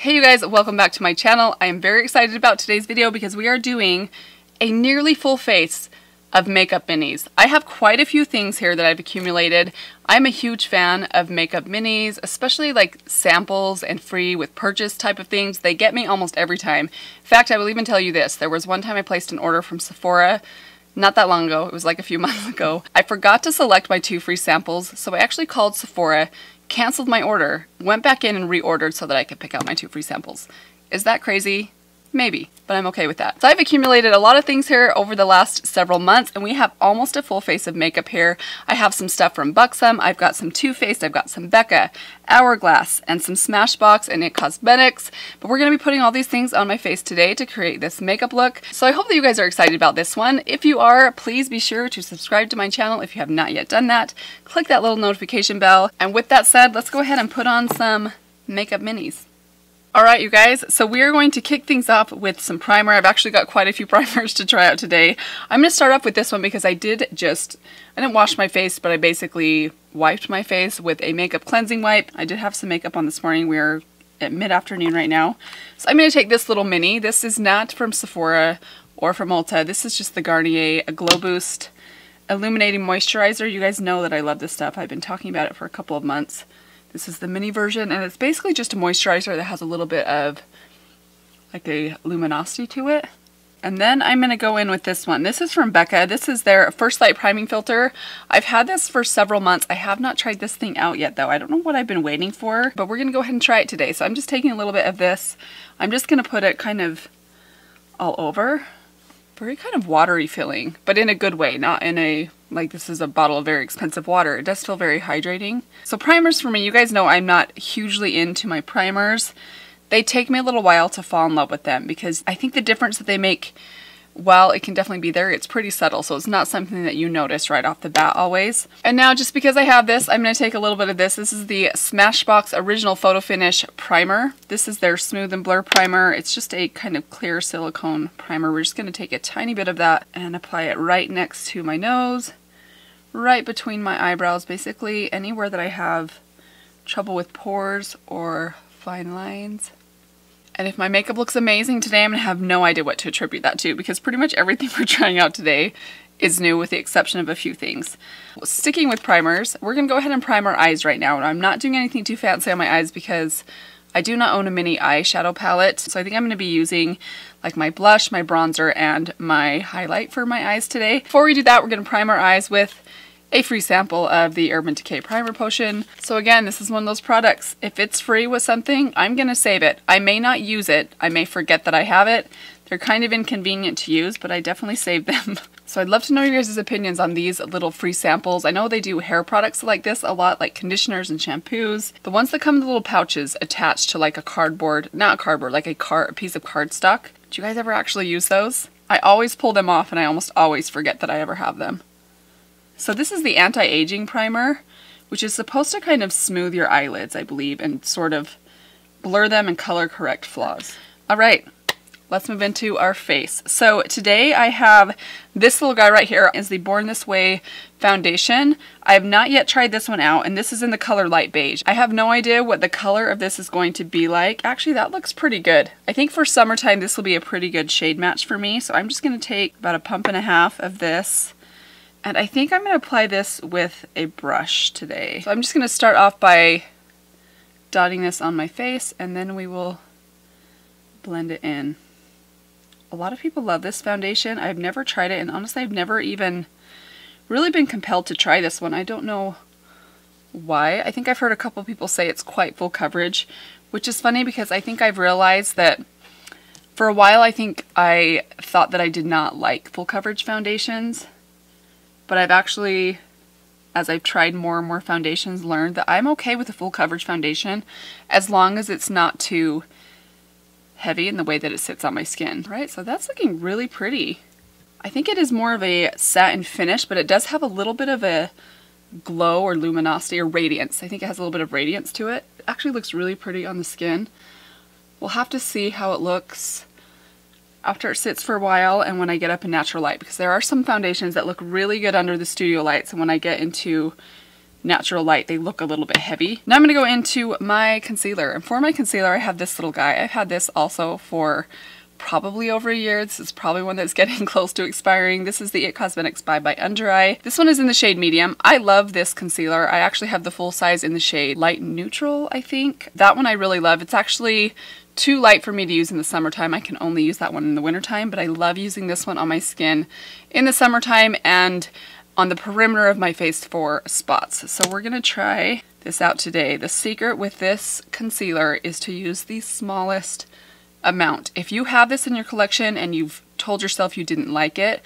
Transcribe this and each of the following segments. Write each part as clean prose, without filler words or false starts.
Hey you guys, welcome back to my channel. I am very excited about today's video because we are doing a nearly full face of makeup minis. I have quite a few things here that I've accumulated. I'm a huge fan of makeup minis, especially like samples and free with purchase type of things. They get me almost every time. In fact, I will even tell you this. There was one time I placed an order from Sephora not that long ago. It was like a few months ago. I forgot to select my 2 free samples, so I actually called Sephora, canceled my order, went back in and reordered so that I could pick out my 2 free samples. Is that crazy? Maybe, but I'm okay with that. So I've accumulated a lot of things here over the last several months, and we have almost a full face of makeup here. I have some stuff from Buxom, I've got some Too Faced, I've got some Becca, Hourglass, and some Smashbox and It Cosmetics. But we're going to be putting all these things on my face today to create this makeup look. So I hope that you guys are excited about this one. If you are, please be sure to subscribe to my channel if you have not yet done that. Click that little notification bell. And with that said, let's go ahead and put on some makeup minis. Alright you guys, so we are going to kick things off with some primer. I've actually got quite a few primers to try out today. I'm going to start off with this one because I didn't wash my face, but I basically wiped my face with a makeup cleansing wipe. I did have some makeup on this morning. We're at mid-afternoon right now. So I'm going to take this little mini. This is not from Sephora or from Ulta. This is just the Garnier Glow Boost Illuminating Moisturizer. You guys know that I love this stuff. I've been talking about it for a couple of months. This is the mini version, and it's basically just a moisturizer that has a little bit of like a luminosity to it. And then I'm going to go in with this one. This is from Becca. This is their Firstlight Priming Filter. I've had this for several months. I have not tried this thing out yet though. I don't know what I've been waiting for, but we're going to go ahead and try it today. So I'm just taking a little bit of this. I'm just going to put it kind of all over. Very kind of watery feeling, but in a good way, not in a, like this is a bottle of very expensive water. It does feel very hydrating. So primers for me, you guys know I'm not hugely into my primers. They take me a little while to fall in love with them because I think the difference that they make, while it can definitely be there, it's pretty subtle. So it's not something that you notice right off the bat always. And now just because I have this, I'm going to take a little bit of this. This is the Smashbox Original Photo Finish Primer. This is their Smooth and Blur Primer. It's just a kind of clear silicone primer. We're just going to take a tiny bit of that and apply it right next to my nose, right between my eyebrows, basically anywhere that I have trouble with pores or fine lines. And if my makeup looks amazing today, I'm going to have no idea what to attribute that to because pretty much everything we're trying out today is new with the exception of a few things. Sticking with primers, we're going to go ahead and prime our eyes right now. And I'm not doing anything too fancy on my eyes because I do not own a mini eyeshadow palette. So I think I'm going to be using like my blush, my bronzer, and my highlight for my eyes today. Before we do that, we're going to prime our eyes with a free sample of the Urban Decay Primer Potion. So again, this is one of those products. If it's free with something, I'm going to save it. I may not use it. I may forget that I have it. They're kind of inconvenient to use, but I definitely save them. So I'd love to know your guys' opinions on these little free samples. I know they do hair products like this a lot, like conditioners and shampoos. The ones that come in the little pouches attached to like a cardboard, not a cardboard, like a piece of cardstock. Do you guys ever actually use those? I always pull them off and I almost always forget that I ever have them. So this is the anti-aging primer, which is supposed to kind of smooth your eyelids, I believe, and sort of blur them and color correct flaws. All right, let's move into our face. So today I have this little guy right here is the Born This Way foundation. I have not yet tried this one out, and this is in the color light beige. I have no idea what the color of this is going to be like. Actually, that looks pretty good. I think for summertime this will be a pretty good shade match for me. So I'm just going to take about 1.5 pumps of this. And I think I'm going to apply this with a brush today. So I'm just going to start off by dotting this on my face, and then we will blend it in. A lot of people love this foundation. I've never tried it, and honestly I've never even really been compelled to try this one. I don't know why. I think I've heard a couple people say it's quite full coverage, which is funny because I think I've realized that for a while I think I thought that I did not like full coverage foundations. But I've actually, as I've tried more and more foundations, learned that I'm okay with a full coverage foundation as long as it's not too heavy in the way that it sits on my skin. Right, so that's looking really pretty. I think it is more of a satin finish, but it does have a little bit of a glow or luminosity or radiance. I think it has a little bit of radiance to it. It actually looks really pretty on the skin. We'll have to see how it looks after it sits for a while and when I get up in natural light, because there are some foundations that look really good under the studio lights, and when I get into natural light, they look a little bit heavy. Now I'm going to go into my concealer. And for my concealer, I have this little guy. I've had this also for probably over a year. This is probably one that's getting close to expiring. This is the It Cosmetics by Under Eye. This one is in the shade medium. I love this concealer. I actually have the full size in the shade light neutral, I think. That one I really love. It's actually too light for me to use in the summertime. I can only use that one in the wintertime, but I love using this one on my skin in the summertime and on the perimeter of my face for spots. So we're gonna try this out today. The secret with this concealer is to use the smallest amount. If you have this in your collection and you've told yourself you didn't like it,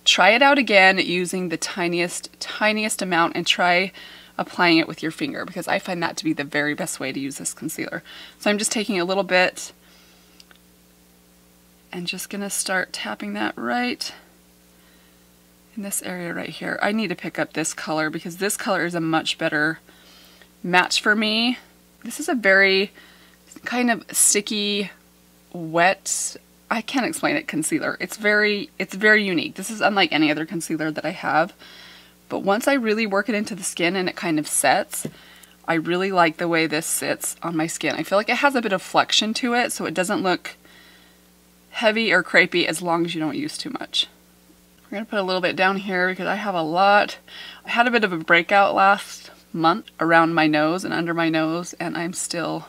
try it out again using the tiniest amount and try applying it with your finger, because I find that to be the very best way to use this concealer. So I'm just taking a little bit and just gonna start tapping that right in this area right here. I need to pick up this color because this color is a much better match for me. This is a very kind of sticky, wet, I can't explain it, concealer. It's very unique. This is unlike any other concealer that I have. But once I really work it into the skin and it kind of sets, I really like the way this sits on my skin. I feel like it has a bit of flexion to it, so it doesn't look heavy or crepey as long as you don't use too much. We're gonna put a little bit down here because I have a lot. I had a bit of a breakout last month around my nose and under my nose, and I'm still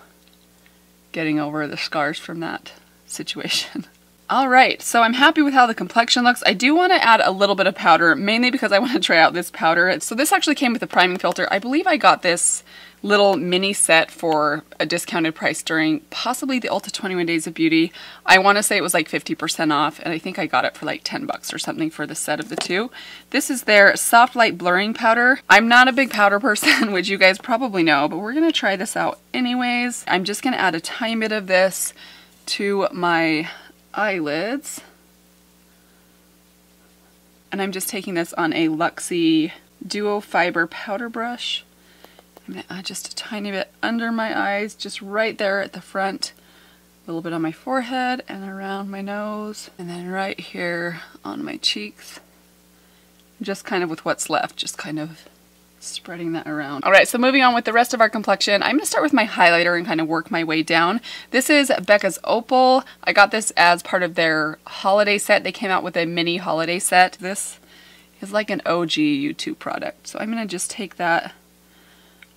getting over the scars from that situation. Alright, so I'm happy with how the complexion looks. I do want to add a little bit of powder, mainly because I want to try out this powder. So this actually came with a priming filter. I believe I got this little mini set for a discounted price during possibly the Ulta 21 Days of Beauty. I want to say it was like 50% off, and I think I got it for like 10 bucks or something for the set of the two. This is their soft light blurring powder. I'm not a big powder person, which you guys probably know, but we're going to try this out anyways. I'm just going to add a tiny bit of this to my eyelids. And I'm just taking this on a Luxie Duo Fiber powder brush. I'm going to add just a tiny bit under my eyes, just right there at the front. A little bit on my forehead and around my nose. And then right here on my cheeks. Just kind of with what's left, just kind of spreading that around. Alright, so moving on with the rest of our complexion, I'm going to start with my highlighter and kind of work my way down. This is Becca's Opal. I got this as part of their holiday set. They came out with a mini holiday set. This is like an OG YouTube product. So I'm going to just take that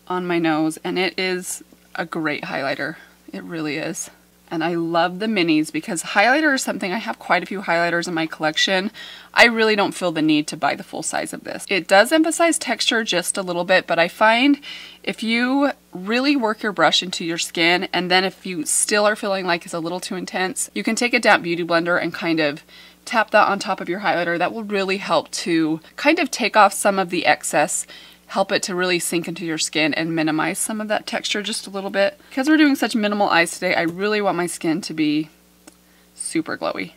on my nose, and it is a great highlighter. It really is. And I love the minis because highlighter is something, I have quite a few highlighters in my collection. I really don't feel the need to buy the full size of this. It does emphasize texture just a little bit, but I find if you really work your brush into your skin, and then if you still are feeling like it's a little too intense, you can take a damp beauty blender and kind of tap that on top of your highlighter. That will really help to kind of take off some of the excess, help it to really sink into your skin and minimize some of that texture just a little bit. Because we're doing such minimal eyes today, I really want my skin to be super glowy.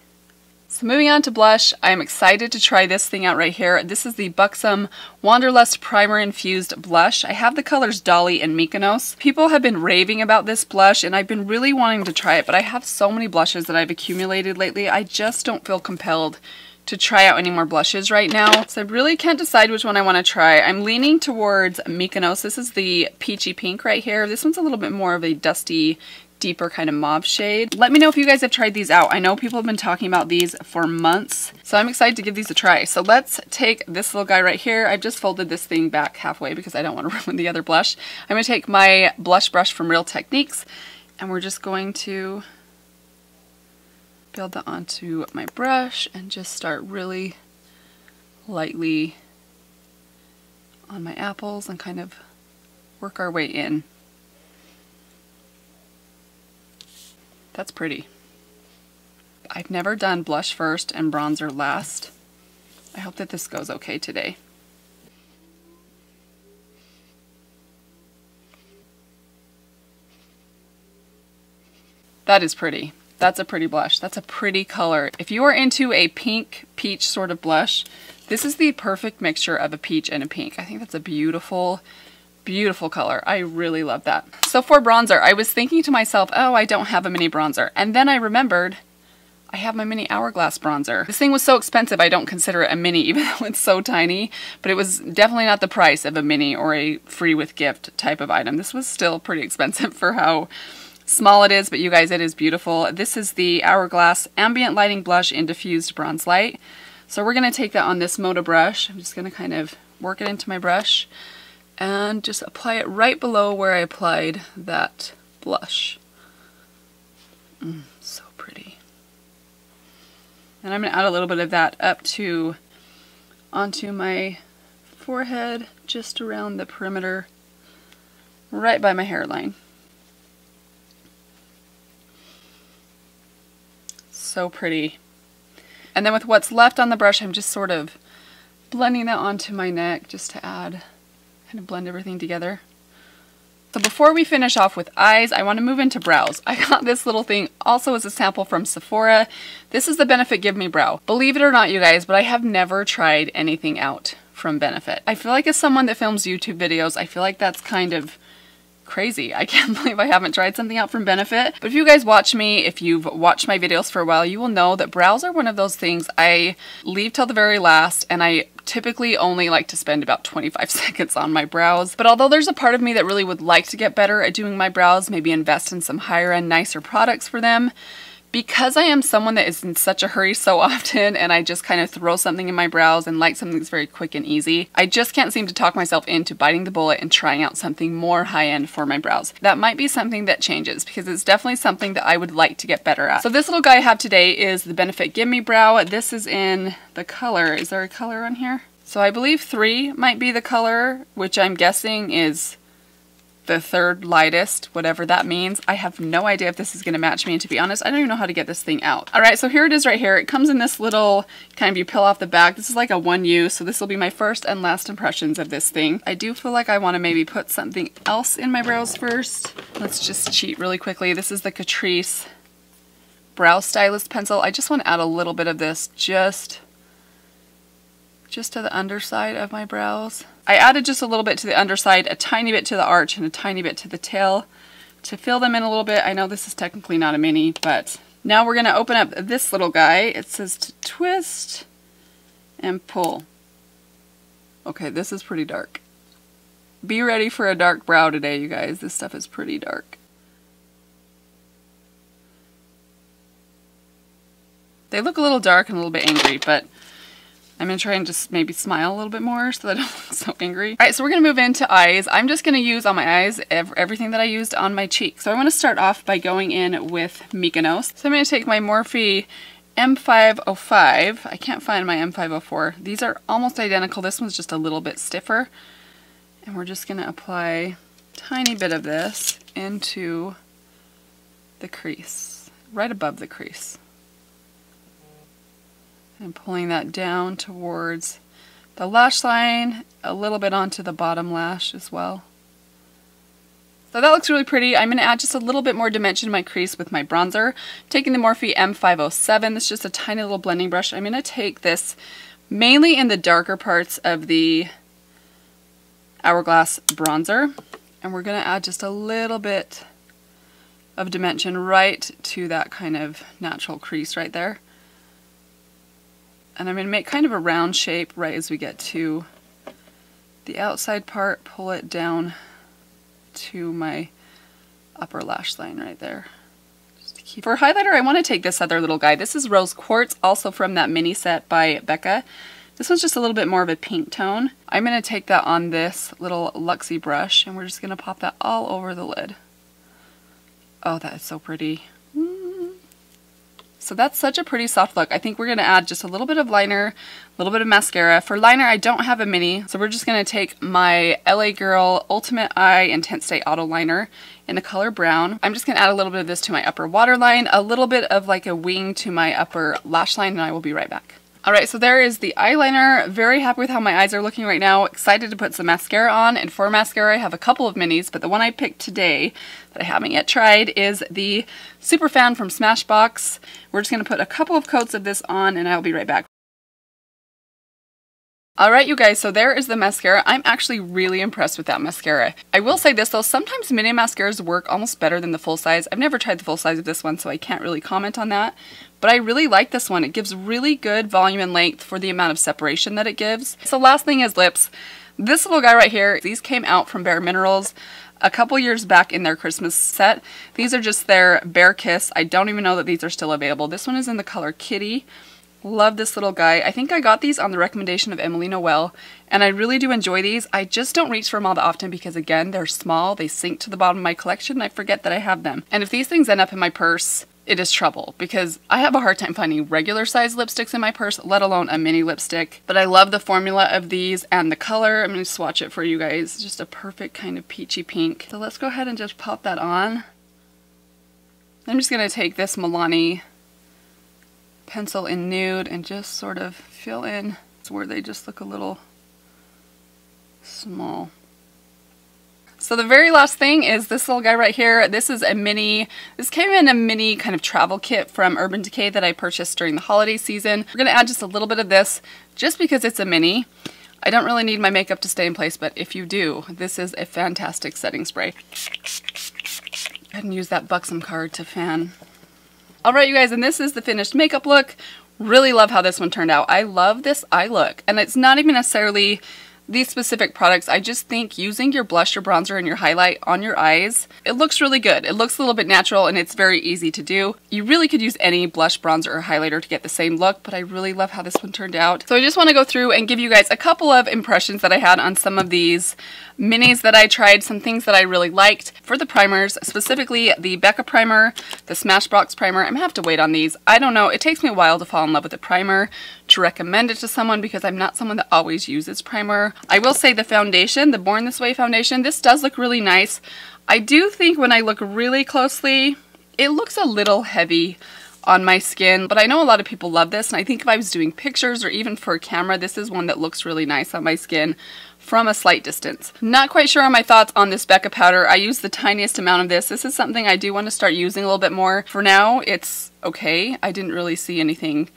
So moving on to blush, I'm excited to try this thing out right here. This is the Buxom Wanderlust Primer Infused Blush. I have the colors Dolly and Mykonos. People have been raving about this blush, and I've been really wanting to try it, but I have so many blushes that I've accumulated lately, I just don't feel compelled to try out any more blushes right now. So I really can't decide which one I want to try. I'm leaning towards Mykonos. This is the peachy pink right here. This one's a little bit more of a dusty, deeper kind of mauve shade. Let me know if you guys have tried these out. I know people have been talking about these for months, so I'm excited to give these a try. So let's take this little guy right here. I've just folded this thing back halfway because I don't want to ruin the other blush. I'm going to take my blush brush from Real Techniques, and we're just going to build that onto my brush and just start really lightly on my apples and kind of work our way in. That's pretty. I've never done blush first and bronzer last. I hope that this goes okay today. That is pretty. That's a pretty blush. That's a pretty color. If you are into a pink peach sort of blush, this is the perfect mixture of a peach and a pink. I think that's a beautiful, beautiful color. I really love that. So for bronzer, I was thinking to myself, oh, I don't have a mini bronzer. And then I remembered I have my mini Hourglass bronzer. This thing was so expensive, I don't consider it a mini, even though it's so tiny, but it was definitely not the price of a mini or a free with gift type of item. This was still pretty expensive for how small it is, but you guys, it is beautiful. This is the Hourglass Ambient Lighting Blush in Diffused Bronze Light. So we're gonna take that on this Moda brush. I'm just gonna kind of work it into my brush and just apply it right below where I applied that blush. So pretty. And I'm going to add a little bit of that onto my forehead, just around the perimeter, right by my hairline. So pretty. And then with what's left on the brush, I'm just sort of blending that onto my neck just to kind of blend everything together. So before we finish off with eyes, I want to move into brows. I got this little thing also as a sample from Sephora. This is the Benefit GimMe Brow. Believe it or not, you guys, but I have never tried anything out from Benefit. I feel like as someone that films YouTube videos, I feel like that's kind of crazy. I can't believe I haven't tried something out from Benefit. But if you guys watch me, if you've watched my videos for a while, you will know that brows are one of those things I leave till the very last, and I typically only like to spend about 25 seconds on my brows. But although there's a part of me that really would like to get better at doing my brows, maybe invest in some higher end, nicer products for them, because I am someone that is in such a hurry so often and I just kind of throw something in my brows and like something that's very quick and easy, I just can't seem to talk myself into biting the bullet and trying out something more high-end for my brows. That might be something that changes because it's definitely something that I would like to get better at. So this little guy I have today is the Benefit GimMe Brow. This is in the color, is there a color on here? So I believe 3 might be the color, which I'm guessing is the third lightest, whatever that means. I have no idea if this is going to match me, and to be honest, I don't even know how to get this thing out. Alright, so here it is right here. It comes in this little, kind of, you peel off the back. This is like a 1U, so this will be my first and last impressions of this thing. I do feel like I want to maybe put something else in my brows first. Let's just cheat really quickly. This is the Catrice Brow Stylist Pencil. I just want to add a little bit of this just to the underside of my brows. I added just a little bit to the underside, a tiny bit to the arch, and a tiny bit to the tail to fill them in a little bit. I know this is technically not a mini, but now we're going to open up this little guy. It says to twist and pull. Okay, this is pretty dark. Be ready for a dark brow today, you guys. This stuff is pretty dark. They look a little dark and a little bit angry, but I'm going to try and just maybe smile a little bit more so that I don't look so angry. Alright, so we're going to move into eyes. I'm just going to use on my eyes everything that I used on my cheek. So I want to start off by going in with Mykonos. So I'm going to take my Morphe M505. I can't find my M504. These are almost identical. This one's just a little bit stiffer. And we're just going to apply a tiny bit of this into the crease, right above the crease. And pulling that down towards the lash line, a little bit onto the bottom lash as well. So that looks really pretty. I'm going to add just a little bit more dimension to my crease with my bronzer. I'm taking the Morphe M507. This is just a tiny little blending brush. I'm going to take this mainly in the darker parts of the Hourglass bronzer. And we're going to add just a little bit of dimension right to that kind of natural crease right there. And I'm going to make kind of a round shape right as we get to the outside part, pull it down to my upper lash line right there. Just to keep. For highlighter, I want to take this other little guy. This is Rose Quartz, also from that mini set by Becca. This one's just a little bit more of a pink tone. I'm going to take that on this little Luxie brush, and we're just going to pop that all over the lid. Oh, that is so pretty. So that's such a pretty soft look. I think we're going to add just a little bit of liner, a little bit of mascara. For liner, I don't have a mini, so we're just going to take my LA Girl Ultimate Eye Intense Stay Auto Liner in the color brown. I'm just going to add a little bit of this to my upper waterline, a little bit of like a wing to my upper lash line, and I will be right back. Alright, so there is the eyeliner. Very happy with how my eyes are looking right now. Excited to put some mascara on. And for mascara, I have a couple of minis, but the one I picked today that I haven't yet tried is the Superfan from Smashbox. We're just going to put a couple of coats of this on, and I'll be right back. Alright you guys, so there is the mascara. I'm actually really impressed with that mascara. I will say this though, sometimes mini mascaras work almost better than the full size. I've never tried the full size of this one, so I can't really comment on that. But I really like this one. It gives really good volume and length for the amount of separation that it gives. So last thing is lips. This little guy right here, these came out from Bare Minerals a couple years back in their Christmas set. These are just their Bare Kiss. I don't even know that these are still available. This one is in the color Kitty. Love this little guy. I think I got these on the recommendation of Emily Noel, and I really do enjoy these. I just don't reach for them all that often because, again, they're small. They sink to the bottom of my collection, and I forget that I have them. And if these things end up in my purse, it is trouble because I have a hard time finding regular size lipsticks in my purse, let alone a mini lipstick. But I love the formula of these and the color. I'm going to swatch it for you guys. Just a perfect kind of peachy pink. So let's go ahead and just pop that on. I'm just going to take this Milani pencil in Nude and just sort of fill in where they just look a little small. So the very last thing is this little guy right here. This is a mini, this came in a mini kind of travel kit from Urban Decay that I purchased during the holiday season. We're going to add just a little bit of this just because it's a mini. I don't really need my makeup to stay in place, but if you do, this is a fantastic setting spray. Go ahead and use that Buxom card to fan. Alright you guys, and this is the finished makeup look. Really love how this one turned out. I love this eye look, and it's not even necessarily these specific products. I just think using your blush, your bronzer, and your highlight on your eyes, it looks really good. It looks a little bit natural and it's very easy to do. You really could use any blush, bronzer, or highlighter to get the same look, but I really love how this one turned out. So I just want to go through and give you guys a couple of impressions that I had on some of these minis that I tried, some things that I really liked. For the primers, specifically the Becca primer, the Smashbox primer, I'm gonna have to wait on these. I don't know, it takes me a while to fall in love with a primer, to recommend it to someone because I'm not someone that always uses primer. I will say the foundation, the Born This Way foundation, this does look really nice. I do think when I look really closely, it looks a little heavy on my skin, but I know a lot of people love this, and I think if I was doing pictures or even for a camera, this is one that looks really nice on my skin from a slight distance. Not quite sure on my thoughts on this Becca powder. I use the tiniest amount of this. This is something I do want to start using a little bit more. For now, it's okay. I didn't really see anything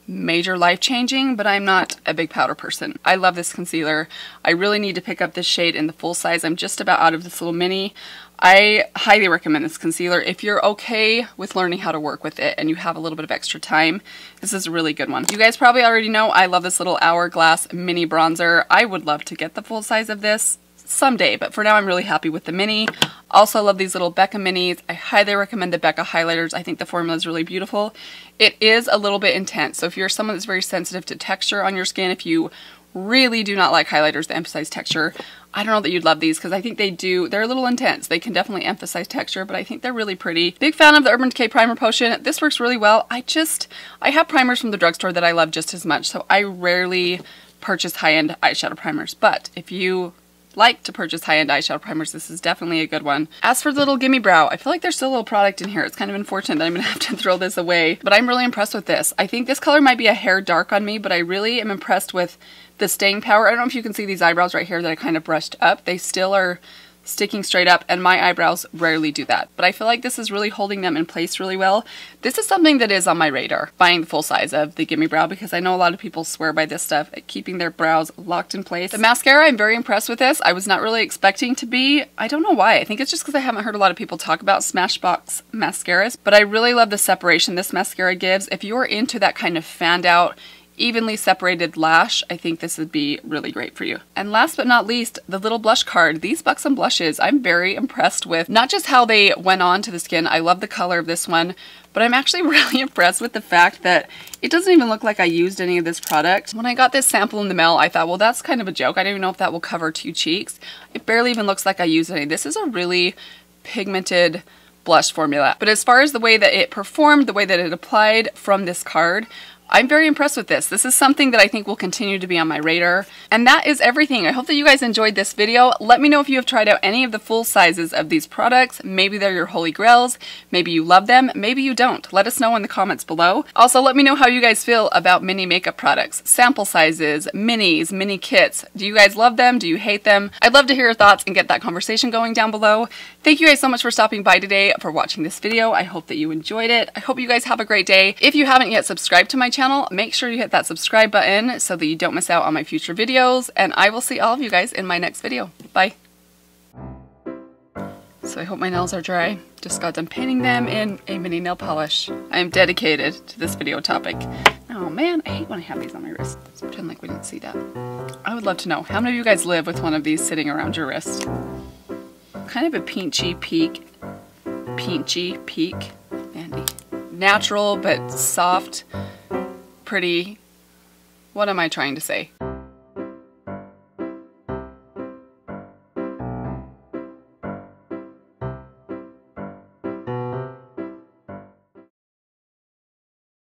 major life-changing, but I'm not a big powder person. I love this concealer. I really need to pick up this shade in the full size. I'm just about out of this little mini. I highly recommend this concealer. If you're okay with learning how to work with it and you have a little bit of extra time, this is a really good one. You guys probably already know I love this little Hourglass mini bronzer. I would love to get the full size of this someday, but for now I'm really happy with the mini. Also love these little Becca Minis. I highly recommend the Becca highlighters. I think the formula is really beautiful. It is a little bit intense, so if you're someone that's very sensitive to texture on your skin, if you really do not like highlighters that emphasize texture, I don't know that you'd love these because I think they're a little intense. They can definitely emphasize texture, but I think they're really pretty. Big fan of the Urban Decay Primer Potion. This works really well. I have primers from the drugstore that I love just as much, so I rarely purchase high-end eyeshadow primers, but if you like to purchase high-end eyeshadow primers, this is definitely a good one. As for the little GimMe Brow, I feel like there's still a little product in here. It's kind of unfortunate that I'm going to have to throw this away, but I'm really impressed with this. I think this color might be a hair dark on me, but I really am impressed with the staying power. I don't know if you can see these eyebrows right here that I kind of brushed up. They still are sticking straight up, and my eyebrows rarely do that, but I feel like this is really holding them in place really well. This is something that is on my radar, buying the full size of the GimMe Brow, because I know a lot of people swear by this stuff at keeping their brows locked in place. The mascara, I'm very impressed with this. I was not really expecting to be. I don't know why. I think it's just because I haven't heard a lot of people talk about Smashbox mascaras, but I really love the separation this mascara gives. If you're into that kind of fanned out, evenly separated lash, I think this would be really great for you. And last but not least, the little blush card. These Buxom Blushes, I'm very impressed with not just how they went on to the skin. I love the color of this one, but I'm actually really impressed with the fact that it doesn't even look like I used any of this product. When I got this sample in the mail, I thought, well, that's kind of a joke. I don't even know if that will cover 2 cheeks. It barely even looks like I used any. This is a really pigmented blush formula. But as far as the way that it performed, the way that it applied from this card, I'm very impressed with this. This is something that I think will continue to be on my radar. And that is everything. I hope that you guys enjoyed this video. Let me know if you have tried out any of the full sizes of these products. Maybe they're your holy grails. Maybe you love them. Maybe you don't. Let us know in the comments below. Also, let me know how you guys feel about mini makeup products. Sample sizes, minis, mini kits. Do you guys love them? Do you hate them? I'd love to hear your thoughts and get that conversation going down below. Thank you guys so much for stopping by today, for watching this video. I hope that you enjoyed it. I hope you guys have a great day. If you haven't yet subscribed to my channel, channel, make sure you hit that subscribe button so that you don't miss out on my future videos, and I will see all of you guys in my next video. Bye! So I hope my nails are dry. Just got done painting them in a mini nail polish. I am dedicated to this video topic. Oh man, I hate when I have these on my wrist. Let's pretend like we didn't see that. I would love to know, how many of you guys live with one of these sitting around your wrist? Kind of a peachy peak. Mandy. Natural, but soft, pretty. What am I trying to say?